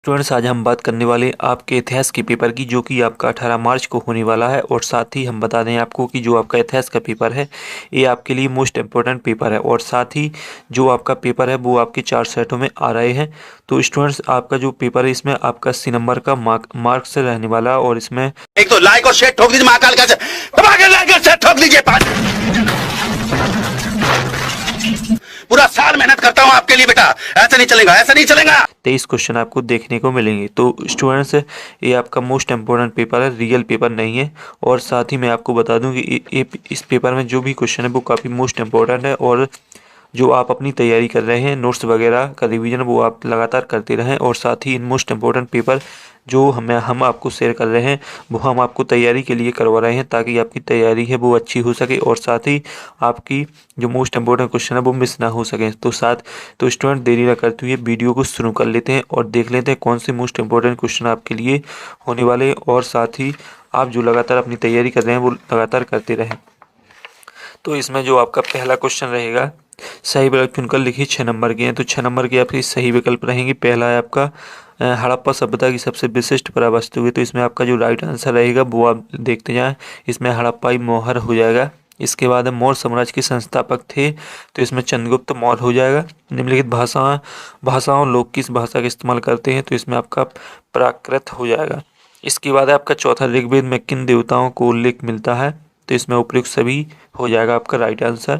Students, आज हम बात करने वाले आपके इतिहास के पेपर की, जो कि आपका 18 मार्च को होने वाला है। और साथ ही हम बता दें आपको कि जो आपका इतिहास का पेपर है ये आपके लिए मोस्ट इम्पोर्टेंट पेपर है। और साथ ही जो आपका पेपर है वो आपके 4 सेटों में आ रहे हैं। तो स्टूडेंट्स, आपका जो पेपर है इसमें आपका 80 नंबर का मार्क्स रहने वाला है। और इसमें एक तो लाइक और शेयर ठोक दीजिए, महाकाल का दबा के लाइक और शेयर ठोक दीजिए। पूरा साल मेहनत करता हूं आपके लिए बेटा, ऐसा नहीं चलेगा, ऐसा नहीं चलेगा। 23 क्वेश्चन आपको देखने को मिलेंगे। तो स्टूडेंट्स, ये आपका मोस्ट इम्पोर्टेंट पेपर है, रियल पेपर नहीं है। और साथ ही मैं आपको बता दूं कि इस पेपर में जो भी क्वेश्चन है वो काफ़ी मोस्ट इम्पोर्टेंट है। और जो आप अपनी तैयारी कर रहे हैं, नोट्स वगैरह का रिवीजन वो आप लगातार करते रहें। और साथ ही इन मोस्ट इम्पोर्टेंट पेपर जो हम आपको शेयर कर रहे हैं वो हम आपको तैयारी के लिए करवा रहे हैं, ताकि आपकी तैयारी है वो अच्छी हो सके और साथ ही आपकी जो मोस्ट इम्पोर्टेंट क्वेश्चन है वो मिस ना हो सके। तो स्टूडेंट, देरी ना करते हुए वीडियो को शुरू कर लेते हैं और देख लेते हैं कौन से मोस्ट इम्पोर्टेंट क्वेश्चन आपके लिए होने वाले हैं। और साथ ही आप जो लगातार अपनी तैयारी कर रहे हैं वो लगातार करते रहें। तो इसमें जो आपका पहला क्वेश्चन रहेगा, सही विकल्प चुनकर लिखिए। 6 नंबर के हैं, तो 6 नंबर के आपके सही विकल्प रहेंगे। पहला है आपका हड़प्पा सभ्यता की सबसे विशिष्ट पुरावस्तु है। तो इसमें आपका जो राइट आंसर रहेगा वो आप देखते जाएं। इसमें हड़प्पाई मोहर हो जाएगा। इसके बाद मौर्य साम्राज्य के संस्थापक थे, तो इसमें चंद्रगुप्त मौर्य हो जाएगा। निम्नलिखित भाषाओं लोग किस भाषा का इस्तेमाल करते हैं, तो इसमें आपका प्राकृत हो जाएगा। इसके बाद है आपका चौथा, ऋग्वेद में किन देवताओं को उल्लेख मिलता है, तो इसमें उपयुक्त सभी हो जाएगा आपका राइट आंसर।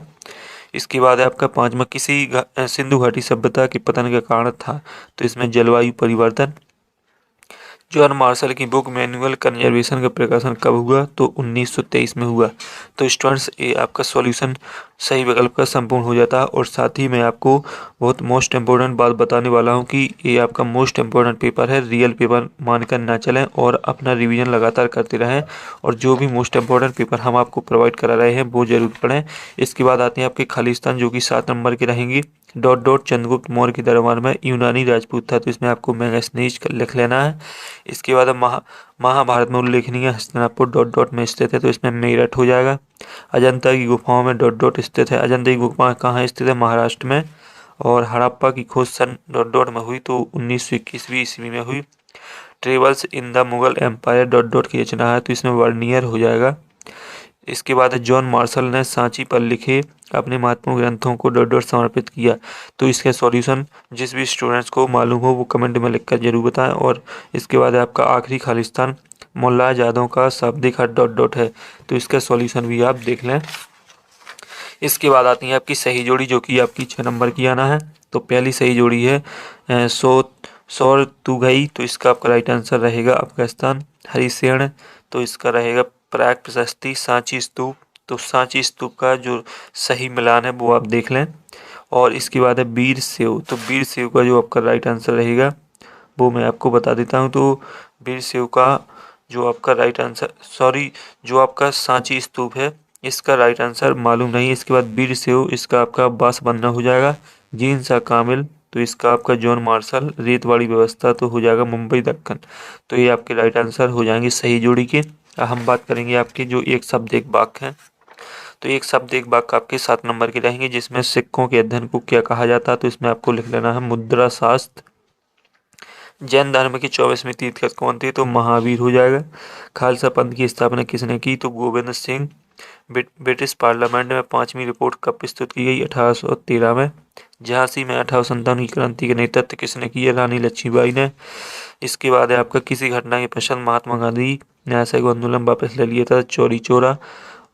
इसके बाद है आपका पांचवा, किसी सिंधु घाटी सभ्यता के पतन का कारण था, तो इसमें जलवायु परिवर्तन। जॉन मार्शल की बुक मैनुअल कंजर्वेशन का प्रकाशन कब हुआ, तो 1923 में हुआ। तो स्टूडेंट्स, ये आपका सॉल्यूशन सही विकल्प का संपूर्ण हो जाता है। और साथ ही मैं आपको बहुत मोस्ट इम्पोर्टेंट बात बताने वाला हूँ कि ये आपका मोस्ट इम्पोर्टेंट पेपर है, रियल पेपर मानकर ना चलें और अपना रिवीजन लगातार करते रहें। और जो भी मोस्ट इम्पोर्टेंट पेपर हम आपको प्रोवाइड करा रहे हैं वो जरूर पढ़ें। इसके बाद आते हैं आपके खालिस्तान, जो कि 7 नंबर के रहेंगी। चंद्रगुप्त मौर्य के दरबार में यूनानी राजपूत था, तो इसमें आपको मैगनीज लिख लेना है। इसके बाद महाभारत में उल्लेखनीय हस्तिनापुर में स्थित है, तो इसमें मेरठ हो जाएगा। अजंता की गुफाओं में स्थित है। अजंता की गुफा कहाँ स्थित है, महाराष्ट्र में। और हड़प्पा की खोज सन में हुई, तो 1921वीं ईस्वी में हुई। Travels in the Mughal empire की रचना है, तो इसमें वर्नियर हो जाएगा। इसके बाद जॉन मार्शल ने सांची पर लिखे अपने महत्वपूर्ण ग्रंथों को समर्पित किया। तो इसका सॉल्यूशन जिस भी स्टूडेंट्स को मालूम हो वो कमेंट में लिखकर जरूर बताएं। और इसके बाद आपका आखिरी, खालिस्तान मुल्ला यादव का शाब्दिक अर्थ है, तो इसका सॉल्यूशन भी आप देख लें। इसके बाद आती है आपकी सही जोड़ी, जो कि आपकी 6 नंबर की आना है। तो पहली सही जोड़ी है सौर तुगई, तो इसका आपका राइट आंसर रहेगा अफगानिस्तान। हरिसेन, तो इसका रहेगा प्राग प्रशस्ति। सांची स्तूप, तो सांची स्तूप का जो सही मिलान है वो आप देख लें। और इसके बाद है वीर सेव, तो वीर सेव का जो आपका राइट आंसर रहेगा वो मैं आपको बता देता हूँ। तो वीर सेव का जो आपका राइट आंसर, जो आपका सांची स्तूप है इसका राइट आंसर मालूम नहीं। इसके बाद वीर सेव, इसका आपका बास बनना हो जाएगा। जीन सा कामिल, तो इसका आपका जॉन मार्शल। रेतवाड़ी व्यवस्था, तो हो जाएगा मुंबई दक्कन। तो ये आपके राइट आंसर हो जाएंगे सही जोड़ी के। हम बात करेंगे आपके जो एक शब्द एक वाक्य हैं। तो एक शब्द एक वाक्य आपके 7 नंबर के रहेंगे, जिसमें सिक्कों के अध्ययन को क्या कहा जाता है, तो इसमें आपको लिख लेना है मुद्रा शास्त्र। जैन धर्म की 24वीं तीर्थकर कौन थे, तो महावीर हो जाएगा। खालसा पंथ की स्थापना किसने की, तो गोविंद सिंह। ब्रिटिश पार्लियामेंट में 5वीं रिपोर्ट कब प्रस्तुत की गई, 1813 में। झांसी में 1857 की क्रांति का नेतृत्व किसने किया, रानी लक्ष्मीबाई ने। इसके बाद है आपका किसी घटना के पश्चात महात्मा गांधी ने असहयोग आंदोलन वापस ले लिया था, चौरी चौरा।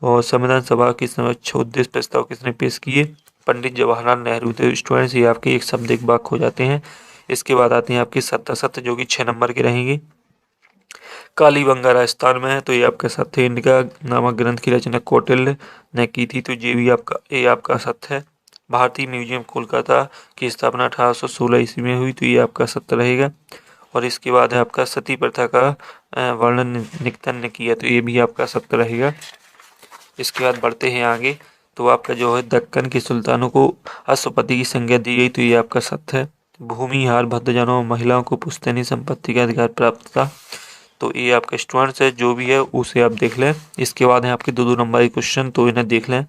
और संविधान सभा के समक्ष उद्देश्य प्रस्ताव किसने पेश किए, पंडित जवाहरलाल नेहरू। तो स्टूडेंट्स, ये आपके एक शब्द एक वाक्य हो जाते हैं। इसके बाद आते हैं आपके सत्य, जो कि 6 नंबर के रहेंगे। कालीबंगा राजस्थान में है, तो ये आपका सत्य है। इंडिका नामक ग्रंथ की रचना कौटिल्य ने की थी, तो ये आपका सत्य है। भारतीय म्यूजियम कोलकाता की स्थापना 1816 ईस्वी में हुई, तो ये आपका सत्य रहेगा। और इसके बाद है आपका सती प्रथा का वर्णन निक्तन ने किया, तो ये भी आपका सत्य रहेगा। इसके बाद बढ़ते हैं आगे। तो आपका जो है दक्कन के सुल्तानों को अश्वपति की संज्ञा दी गई, तो ये आपका सत्य है। भूमिहार भद्रजनों और महिलाओं को पुश्तैनी संपत्ति का अधिकार प्राप्त था, तो ये आपके स्टूडेंट्स है, जो भी है उसे आप देख लें। इसके बाद है आपके 2 नंबर के क्वेश्चन, तो इन्हें देख लें।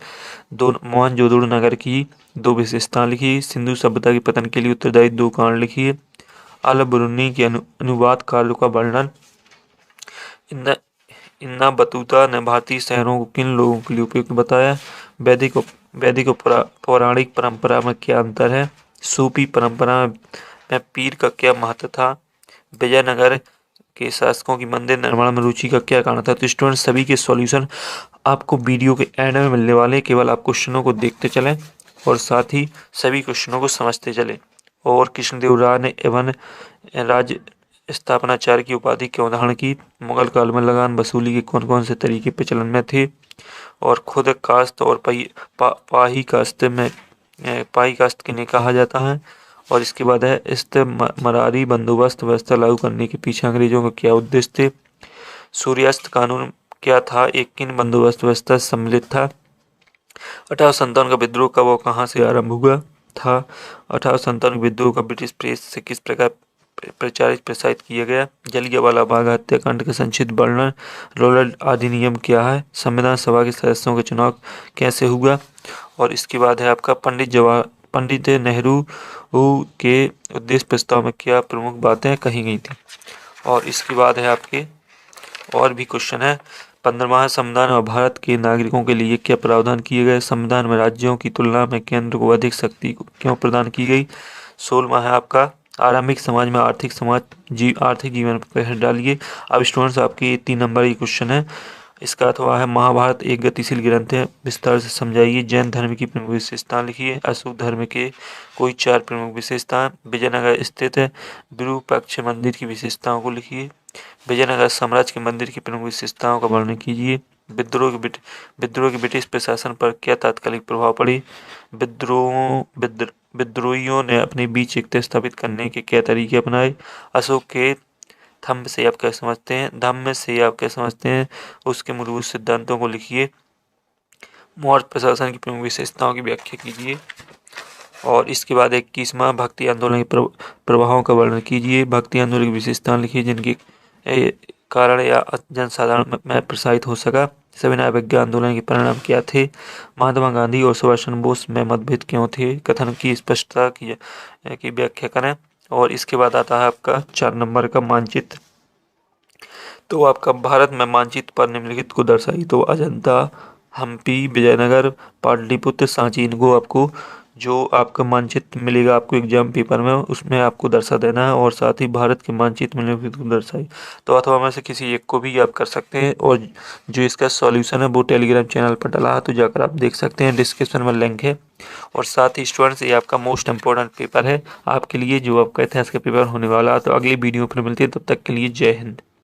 मोहनजोदड़ो नगर की 2 विशेषताएं लिखी। सिंधु सभ्यता के पतन के लिए उत्तरदायी 2 कारण लिखिए। अल ब्रूनी के अनुवाद कार्यों का वर्णन। इन्ना बतूता ने भारतीय शहरों को किन लोगों के लिए उपयुक्त बताया। वैदिक और पौराणिक परंपरा में क्या अंतर है। सूफी परंपरा में पीर का क्या महत्व था। विजयनगर के शासकों की मंदिर निर्माण में रुचि का क्या कारण था। तो स्टूडेंट सभी के सॉल्यूशन आपको वीडियो के एंड में मिलने वाले, केवल आप क्वेश्चनों को देखते चलें और साथ ही सभी क्वेश्चनों को समझते चलें। और कृष्णदेव राय ने एवं राज्य स्थापनाचार्य की उपाधि क्यों धारण की। मुगल काल में लगान वसूली के कौन कौन से तरीके प्रचलन में थे। और खुद कास्त और पाही कास्त किन्हें कहा जाता है। और इसके बाद है इस्तेमरारी बंदोबस्त व्यवस्था लागू करने के पीछे अंग्रेजों का क्या उद्देश्य थे। सूर्यास्त कानून क्या था, एक किन बंदोबस्त व्यवस्था सम्मिलित था। 1857 का विद्रोह कब और कहाँ से आरंभ हुआ था। 1857 विद्रोह का ब्रिटिश प्रेस से किस प्रकार प्रसारित किया गया। जलियांवाला बाग हत्याकांड का संक्षिप्त वर्णन। रोलर अधिनियम क्या है। संविधान सभा के सदस्यों का चुनाव कैसे हुआ। और इसके बाद है आपका पंडित नेहरू के उद्देश्य प्रस्ताव में क्या प्रमुख बातें कही गई थी। और इसके बाद है आपके और भी क्वेश्चन है। 15वां संविधान और भारत के नागरिकों के लिए क्या प्रावधान किए गए। संविधान में राज्यों की तुलना में केंद्र को अधिक शक्ति क्यों प्रदान की गई। 16वां है आपका आरंभिक समाज में आर्थिक जीवन पर प्रकाश डालिए। अब स्टूडेंट्स आपके 3 नंबर की क्वेश्चन है। इसका अथवा है महाभारत एक गतिशील ग्रंथ है, विस्तार से समझाइए। जैन धर्म की प्रमुख विशेषता लिखिए। अशोक धर्म के कोई 4 प्रमुख विशेषताएं। विजयनगर स्थित विरूपाक्ष मंदिर की विशेषताओं को लिखिए। विजयनगर साम्राज्य के मंदिर की प्रमुख विशेषताओं का वर्णन कीजिए। विद्रोह के ब्रिटिश प्रशासन पर क्या तात्कालिक प्रभाव पड़े। विद्रोहियों ने अपने बीच एकता स्थापित करने के क्या तरीके अपनाए। अशोक के धम्म से आप क्या समझते हैं, उसके मूलभूत सिद्धांतों को लिखिए। मौर्य प्रशासन की प्रमुख विशेषताओं की व्याख्या कीजिए। और इसके बाद 21वां भक्ति आंदोलन के प्रभावों का वर्णन कीजिए। भक्ति आंदोलन की विशेषताएं लिखिए जिनके कारण या जनसाधारण में प्रसारित हो सका। सविनय अवज्ञा आंदोलन के परिणाम क्या थे। महात्मा गांधी और सुभाष चंद्र बोस में मतभेद क्यों थे। कथन की स्पष्टता की व्याख्या करें। और इसके बाद आता है आपका 4 नंबर का मानचित्र। तो आपका भारत में मानचित्र पर निम्नलिखित को दर्शाइए। तो अजंता, हम्पी, विजयनगर, पाटलिपुत्र, सांची, इनको आपको जो आपका मानचित्र मिलेगा आपको एग्जाम पेपर में, उसमें आपको दर्शा देना है। और साथ ही भारत के मानचित्र में निम्नलिखित को दर्शाइए। तो अथवा में से किसी एक को भी आप कर सकते हैं। और जो इसका सॉल्यूशन है वो टेलीग्राम चैनल पर डला है, तो जाकर आप देख सकते हैं, डिस्क्रिप्शन में लिंक है। और साथ ही स्टूडेंट्स ये आपका मोस्ट इंपॉर्टेंट पेपर है आपके लिए, जो आपका इतिहास का पेपर होने वाला है। तो अगली वीडियो पर मिलती है, तब तक के लिए जय हिंद।